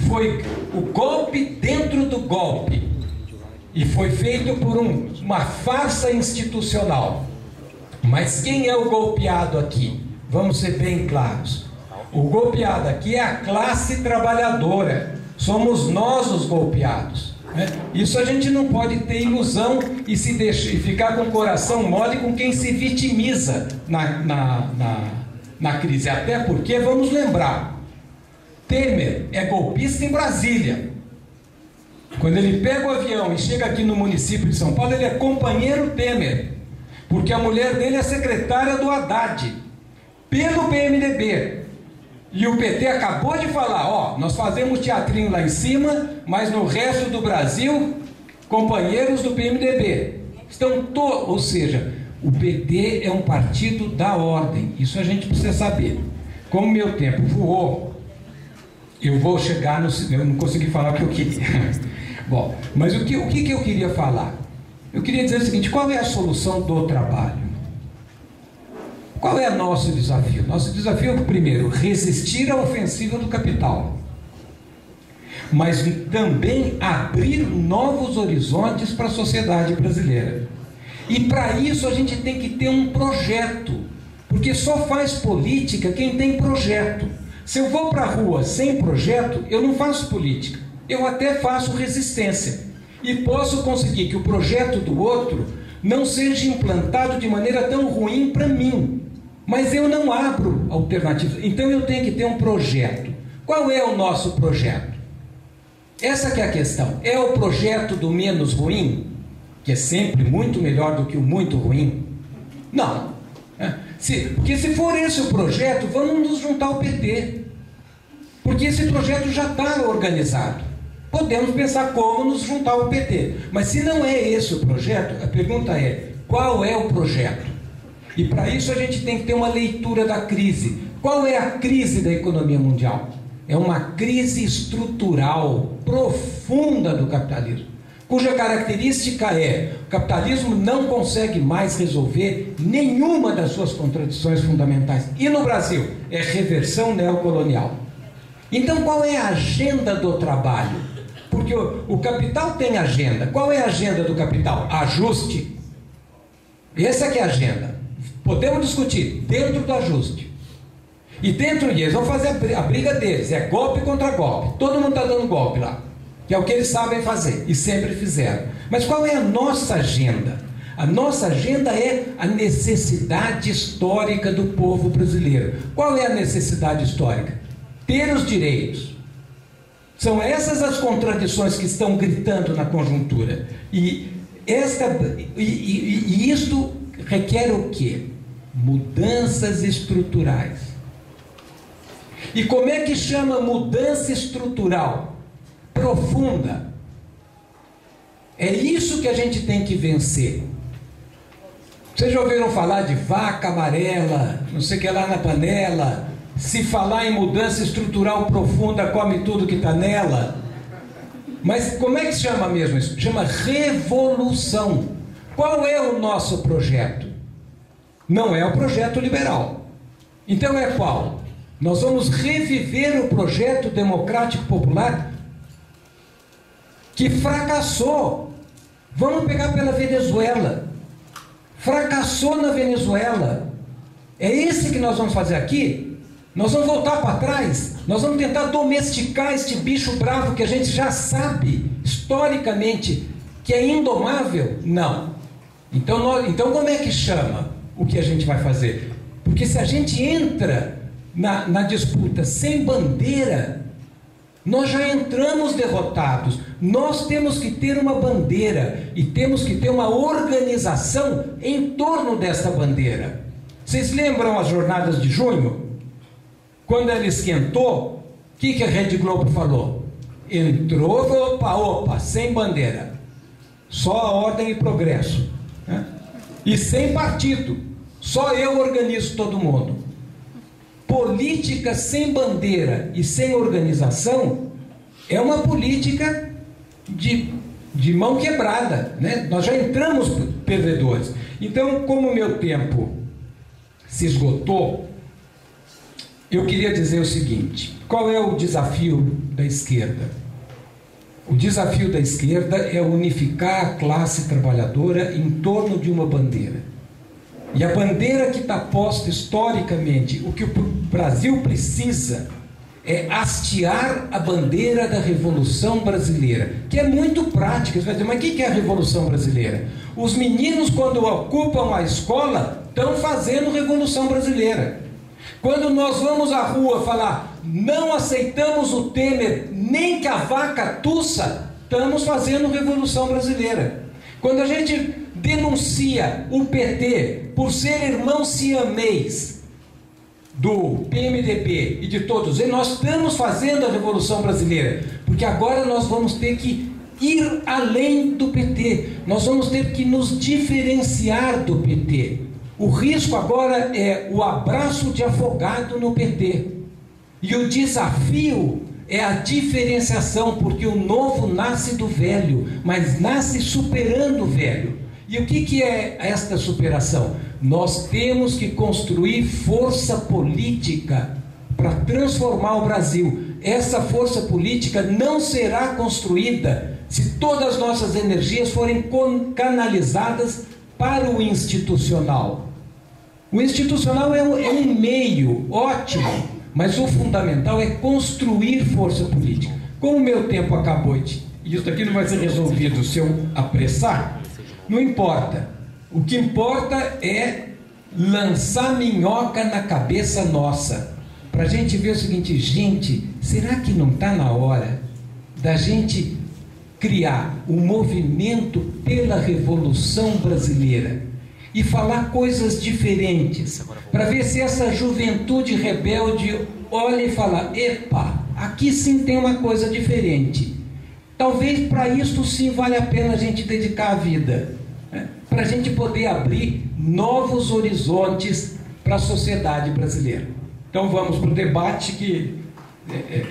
foi o golpe dentro do golpe. E foi feito por uma farsa institucional. Mas quem é o golpeado aqui? Vamos ser bem claros. O golpeado aqui é a classe trabalhadora. Somos nós os golpeados. Né? Isso a gente não pode ter ilusão e ficar com o coração mole com quem se vitimiza na crise. Até porque, vamos lembrar, Temer é golpista em Brasília. Quando ele pega o avião e chega aqui no município de São Paulo, ele é companheiro Temer, porque a mulher dele é secretária do Haddad, pelo PMDB. E o PT acabou de falar, ó, nós fazemos teatrinho lá em cima, mas no resto do Brasil, companheiros do PMDB. Ou seja, o PT é um partido da ordem, isso a gente precisa saber. Como meu tempo voou, eu vou chegar no... Eu não consegui falar o que eu queria. Bom, mas o que eu queria falar? Eu queria dizer o seguinte, qual é a solução do trabalho? Qual é o nosso desafio? Nosso desafio é, primeiro, resistir à ofensiva do capital, mas também abrir novos horizontes para a sociedade brasileira. E para isso a gente tem que ter um projeto, porque só faz política quem tem projeto. Se eu vou para a rua sem projeto, eu não faço política. Eu até faço resistência. E posso conseguir que o projeto do outro não seja implantado de maneira tão ruim para mim. Mas eu não abro alternativas. Então eu tenho que ter um projeto. Qual é o nosso projeto? Essa que é a questão. É o projeto do menos ruim, que é sempre muito melhor do que o muito ruim? Não. Porque se for esse o projeto, vamos nos juntar ao PT. Porque esse projeto já está organizado. Podemos pensar como nos juntar ao PT. Mas se não é esse o projeto, a pergunta é: qual é o projeto? E para isso a gente tem que ter uma leitura da crise. Qual é a crise da economia mundial? É uma crise estrutural profunda do capitalismo, cuja característica é: o capitalismo não consegue mais resolver nenhuma das suas contradições fundamentais. E no Brasil, é reversão neocolonial. Então qual é a agenda do trabalho? Porque o capital tem agenda. Qual é a agenda do capital? Ajuste. Essa que é a agenda. Podemos discutir dentro do ajuste. E dentro deles, vão fazer a briga deles. É golpe contra golpe. Todo mundo está dando golpe lá. Que é o que eles sabem fazer. E sempre fizeram. Mas qual é a nossa agenda? A nossa agenda é a necessidade histórica do povo brasileiro. Qual é a necessidade histórica? Ter os direitos. São essas as contradições que estão gritando na conjuntura. E isto requer o quê? Mudanças estruturais. E como é que chama mudança estrutural? Profunda. É isso que a gente tem que vencer. Vocês já ouviram falar de vaca amarela, não sei o que lá na panela? Se falar em mudança estrutural profunda, come tudo que está nela. Mas como é que se chama mesmo isso? Chama revolução. Qual é o nosso projeto? Não é o projeto liberal. Então é qual? Nós vamos reviver o projeto democrático popular que fracassou. Vamos pegar pela Venezuela. Fracassou na Venezuela. É esse que nós vamos fazer aqui? Nós vamos voltar para trás, nós vamos tentar domesticar este bicho bravo que a gente já sabe, historicamente, que é indomável? Não. Então como é que chama o que a gente vai fazer? Porque se a gente entra na disputa sem bandeira, nós já entramos derrotados. Nós temos que ter uma bandeira e temos que ter uma organização em torno desta bandeira. Vocês lembram as jornadas de junho? Quando ela esquentou, o que a Rede Globo falou? Entrou, opa, sem bandeira. Só a ordem e progresso. Né? E sem partido. Só eu organizo todo mundo. Política sem bandeira e sem organização é uma política de mão quebrada. Né? Nós já entramos perdedores. Então, como o meu tempo se esgotou, eu queria dizer o seguinte: qual é o desafio da esquerda? O desafio da esquerda é unificar a classe trabalhadora em torno de uma bandeira. E a bandeira que está posta historicamente, o que o Brasil precisa é hastear a bandeira da Revolução Brasileira, que é muito prática. Você vai dizer, mas o que é a Revolução Brasileira? Os meninos, quando ocupam a escola, estão fazendo Revolução Brasileira. Quando nós vamos à rua falar, não aceitamos o Temer, nem que a vaca tussa, estamos fazendo Revolução Brasileira. Quando a gente denuncia o PT por ser irmão siamês do PMDB e de todos eles, nós estamos fazendo a Revolução Brasileira, porque agora nós vamos ter que ir além do PT, nós vamos ter que nos diferenciar do PT. O risco agora é o abraço de afogado no PT. E o desafio é a diferenciação, porque o novo nasce do velho, mas nasce superando o velho. E o que é esta superação? Nós temos que construir força política para transformar o Brasil. Essa força política não será construída se todas as nossas energias forem canalizadas para o institucional. O institucional é um meio ótimo, mas o fundamental é construir força política. Como o meu tempo acabou e isso aqui não vai ser resolvido se eu apressar, não importa. O que importa é lançar minhoca na cabeça nossa, para a gente ver o seguinte: gente, será que não está na hora da gente criar um movimento pela Revolução Brasileira e falar coisas diferentes, para ver se essa juventude rebelde olha e fala: epa, aqui sim tem uma coisa diferente. Talvez para isso sim vale a pena a gente dedicar a vida, né? Para a gente poder abrir novos horizontes para a sociedade brasileira. Então vamos para o debate, que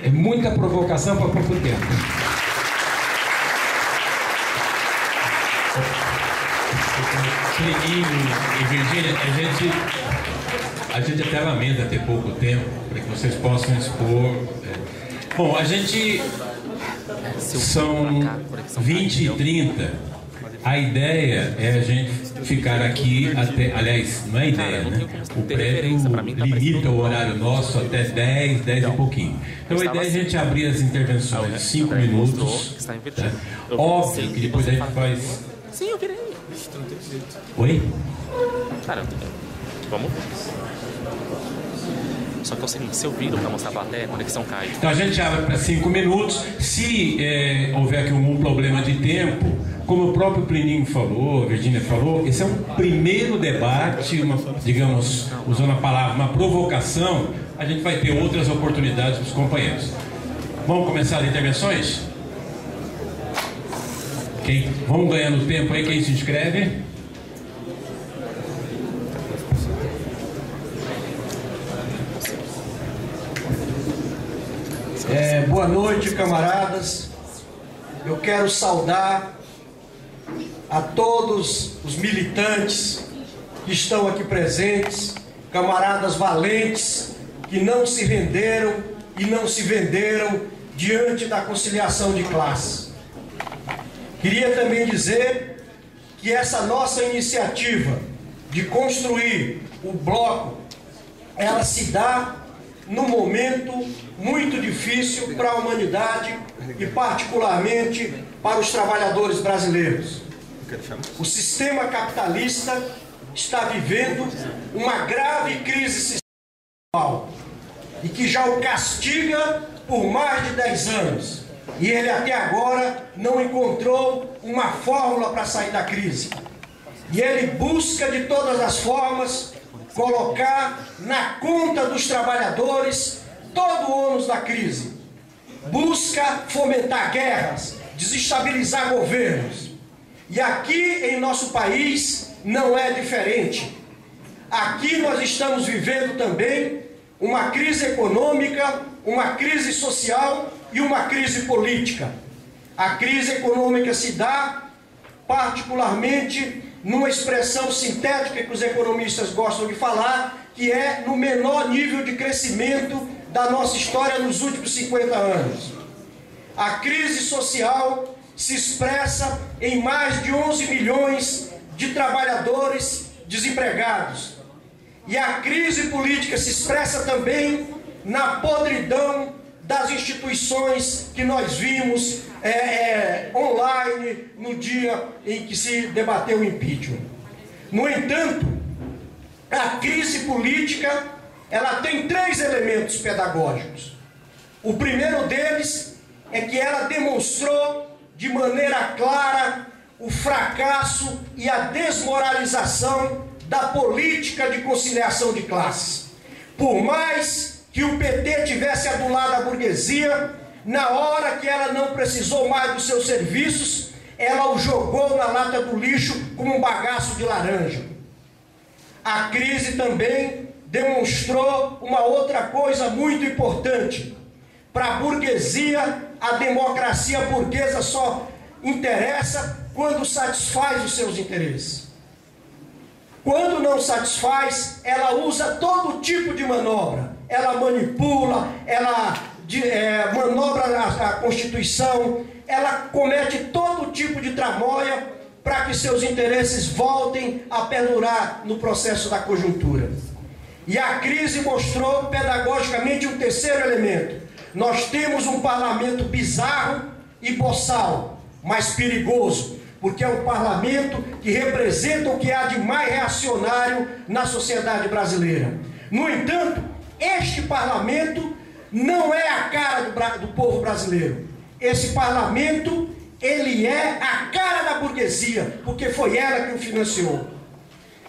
é muita provocação para pouco tempo. Pleninho e Virgínia, a gente até lamenta ter pouco tempo para que vocês possam expor. Bom, a gente são 20 e 30. A ideia é a gente ficar aqui até, aliás, não é ideia, né? O prédio limita o horário nosso até 10 e pouquinho. Então a ideia é a gente abrir as intervenções de 5 minutos. Tá? Óbvio que depois a gente faz... Sim, eu virei. Oi? Cara, vamos ver. Só que é o seguinte, se eu viro para mostrar a plateia, a conexão cai. Então a gente abre para 5 minutos. Se houver aqui um problema de tempo, como o próprio Pleninho falou, a Virgínia falou, esse é um primeiro debate, digamos, usando a palavra, uma provocação. A gente vai ter outras oportunidades para os companheiros. Vamos começar as intervenções? Vamos ganhando tempo aí, quem se inscreve? Boa noite, camaradas. Eu quero saudar a todos os militantes que estão aqui presentes, camaradas valentes que não se renderam e não se venderam diante da conciliação de classes. Queria também dizer que essa nossa iniciativa de construir o bloco, ela se dá num momento muito difícil para a humanidade e particularmente para os trabalhadores brasileiros. O sistema capitalista está vivendo uma grave crise sistêmica e que já o castiga por mais de 10 anos. E ele até agora não encontrou uma fórmula para sair da crise. E ele busca de todas as formas colocar na conta dos trabalhadores todo o ônus da crise. Busca fomentar guerras, desestabilizar governos. E aqui em nosso país não é diferente. Aqui nós estamos vivendo também uma crise econômica, uma crise social e uma crise política. A crise econômica se dá particularmente numa expressão sintética que os economistas gostam de falar, que é no menor nível de crescimento da nossa história nos últimos 50 anos. A crise social se expressa em mais de 11 milhões de trabalhadores desempregados. E a crise política se expressa também na podridão das instituições que nós vimos online no dia em que se debateu o impeachment. No entanto, a crise política ela tem 3 elementos pedagógicos. O primeiro deles é que ela demonstrou de maneira clara o fracasso e a desmoralização da política de conciliação de classes. Por mais que o PT tivesse adulado a burguesia, na hora que ela não precisou mais dos seus serviços, ela o jogou na lata do lixo como um bagaço de laranja. A crise também demonstrou uma outra coisa muito importante. Para a burguesia, a democracia burguesa só interessa quando satisfaz os seus interesses. Quando não satisfaz, ela usa todo tipo de manobra. Ela manipula, ela manobra a Constituição, ela comete todo tipo de tramóia para que seus interesses voltem a perdurar no processo da conjuntura. E a crise mostrou pedagogicamente um terceiro elemento. Nós temos um parlamento bizarro e boçal, mas perigoso, porque é o parlamento que representa o que há de mais reacionário na sociedade brasileira. No entanto, este parlamento não é a cara do povo brasileiro. Esse parlamento, ele é a cara da burguesia, porque foi ela que o financiou.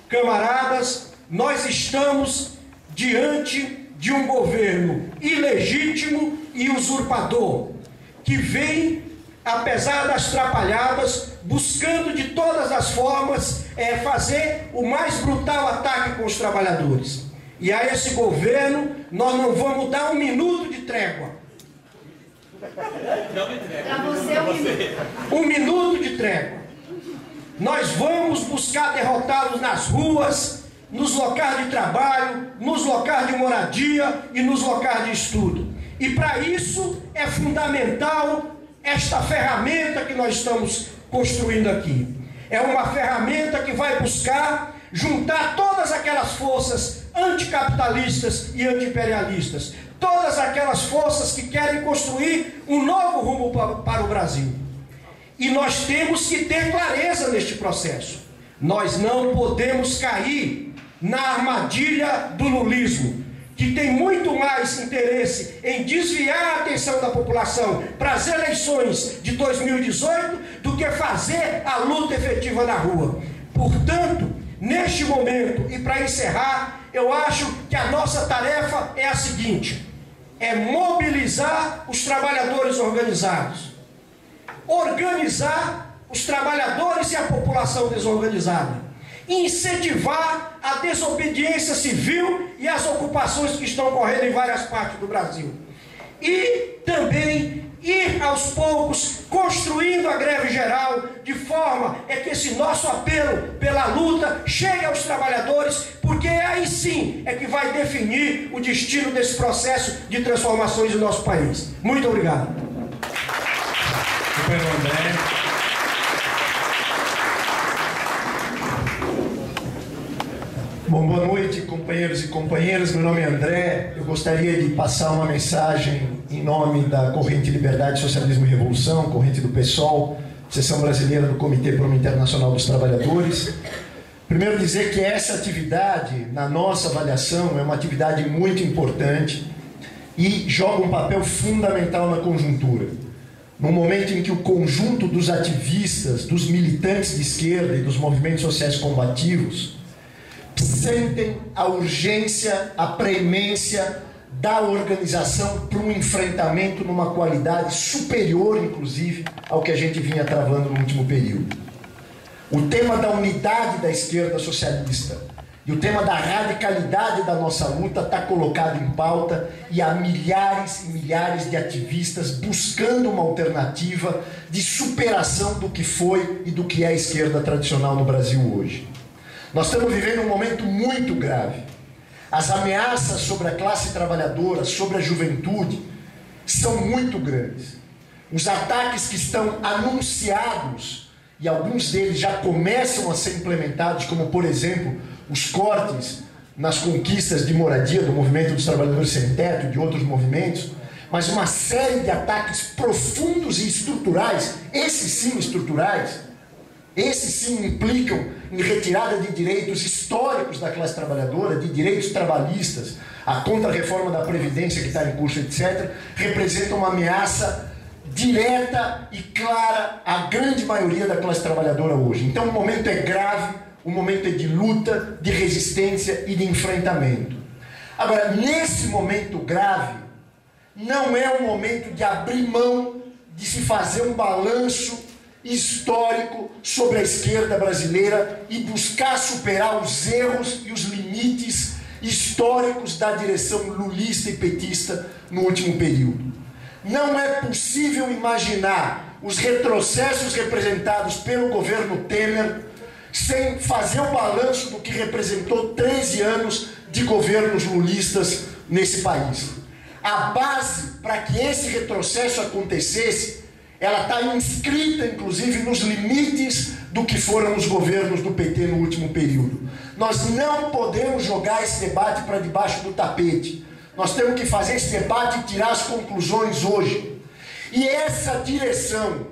Camaradas, nós estamos diante de um governo ilegítimo e usurpador, que vem, apesar das trapalhadas, buscando de todas as formas fazer o mais brutal ataque com os trabalhadores. E a esse governo nós não vamos dar um minuto de trégua. Para você, um minuto de trégua. Nós vamos buscar derrotá-los nas ruas, nos locais de trabalho, nos locais de moradia e nos locais de estudo. E para isso é fundamental esta ferramenta que nós estamos construindo aqui. É uma ferramenta que vai buscar juntar todas aquelas forças anticapitalistas e antiimperialistas, todas aquelas forças que querem construir um novo rumo para o Brasil. E nós temos que ter clareza neste processo. Nós não podemos cair na armadilha do lulismo, que tem muito mais interesse em desviar a atenção da população para as eleições de 2018 do que fazer a luta efetiva na rua. Portanto, neste momento, e para encerrar, eu acho que a nossa tarefa é a seguinte: é mobilizar os trabalhadores organizados, organizar os trabalhadores e a população desorganizada, incentivar a desobediência civil e as ocupações que estão ocorrendo em várias partes do Brasil, e também ir aos poucos construindo a greve geral, de forma que esse nosso apelo pela luta chegue aos trabalhadores, porque aí sim é que vai definir o destino desse processo de transformações do nosso país. Muito obrigado. Companheiro André. Bom, boa noite, companheiros e companheiras. Meu nome é André. Eu gostaria de passar uma mensagem em nome da Corrente Liberdade, Socialismo e Revolução, corrente do PSOL, seção brasileira do Comitê para uma Internacional dos Trabalhadores. Primeiro dizer que essa atividade, na nossa avaliação, é uma atividade muito importante e joga um papel fundamental na conjuntura. No momento em que o conjunto dos ativistas, dos militantes de esquerda e dos movimentos sociais combativos sentem a urgência, a preemência da organização para um enfrentamento numa qualidade superior, inclusive, ao que a gente vinha travando no último período. O tema da unidade da esquerda socialista e o tema da radicalidade da nossa luta está colocado em pauta, e há milhares e milhares de ativistas buscando uma alternativa de superação do que foi e do que é a esquerda tradicional no Brasil hoje. Nós estamos vivendo um momento muito grave. As ameaças sobre a classe trabalhadora, sobre a juventude, são muito grandes. Os ataques que estão anunciados, e alguns deles já começam a ser implementados, como, por exemplo, os cortes nas conquistas de moradia do movimento dos trabalhadores sem teto e de outros movimentos, mas uma série de ataques profundos e estruturais, esses sim estruturais, esses sim implicam em retirada de direitos históricos da classe trabalhadora, de direitos trabalhistas, a contra-reforma da Previdência que está em curso, etc., representam uma ameaça direta e clara à grande maioria da classe trabalhadora hoje. Então o momento é grave, o momento é de luta, de resistência e de enfrentamento. Agora, nesse momento grave, não é o momento de abrir mão de se fazer um balanço histórico sobre a esquerda brasileira e buscar superar os erros e os limites históricos da direção lulista e petista no último período. Não é possível imaginar os retrocessos representados pelo governo Temer sem fazer o balanço do que representou 13 anos de governos lulistas nesse país. A base para que esse retrocesso acontecesse, ela está inscrita, inclusive, nos limites do que foram os governos do PT no último período. Nós não podemos jogar esse debate para debaixo do tapete. Nós temos que fazer esse debate e tirar as conclusões hoje. E essa direção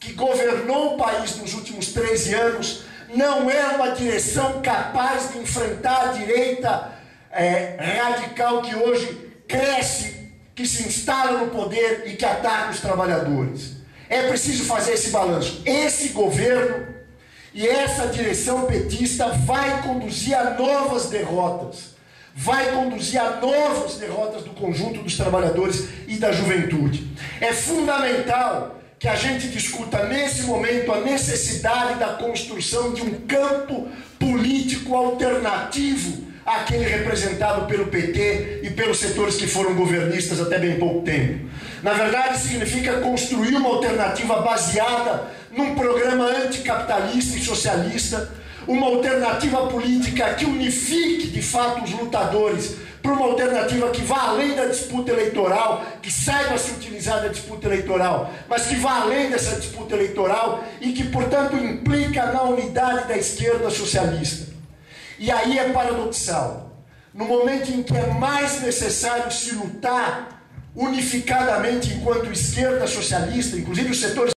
que governou o país nos últimos 13 anos, não é uma direção capaz de enfrentar a direita radical que hoje cresce, que se instala no poder e que ataca os trabalhadores. É preciso fazer esse balanço. Esse governo e essa direção petista vai conduzir a novas derrotas. Vai conduzir a novas derrotas do conjunto dos trabalhadores e da juventude. É fundamental que a gente discuta nesse momento a necessidade da construção de um campo político alternativo àquele representado pelo PT e pelos setores que foram governistas até bem pouco tempo. Na verdade, significa construir uma alternativa baseada num programa anticapitalista e socialista, uma alternativa política que unifique de fato os lutadores para uma alternativa que vá além da disputa eleitoral, que saiba se utilizar da disputa eleitoral, mas que vá além dessa disputa eleitoral e que, portanto, implica na unidade da esquerda socialista. E aí é paradoxal. No momento em que é mais necessário se lutar unificadamente enquanto esquerda socialista, inclusive os setores